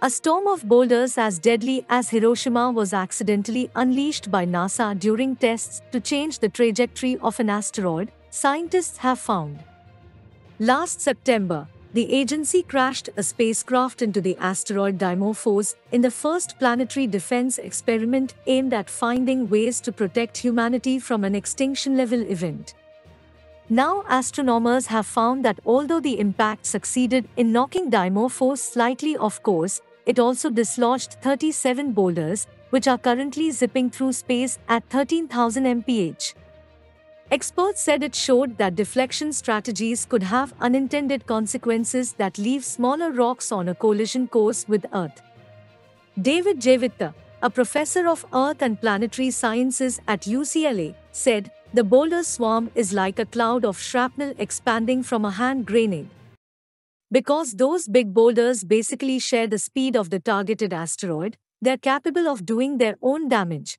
A storm of boulders as deadly as Hiroshima was accidentally unleashed by NASA during tests to change the trajectory of an asteroid, scientists have found. Last September, the agency crashed a spacecraft into the asteroid Dimorphos in the first planetary defense experiment aimed at finding ways to protect humanity from an extinction-level event. Now astronomers have found that although the impact succeeded in knocking Dimorphos slightly off course, it also dislodged 37 boulders, which are currently zipping through space at 13,000 mph. Experts said it showed that deflection strategies could have unintended consequences that leave smaller rocks on a collision course with Earth. David Jevitta, a professor of Earth and planetary sciences at UCLA, said, "The boulder swarm is like a cloud of shrapnel expanding from a hand grenade. Because those big boulders basically share the speed of the targeted asteroid, they're capable of doing their own damage."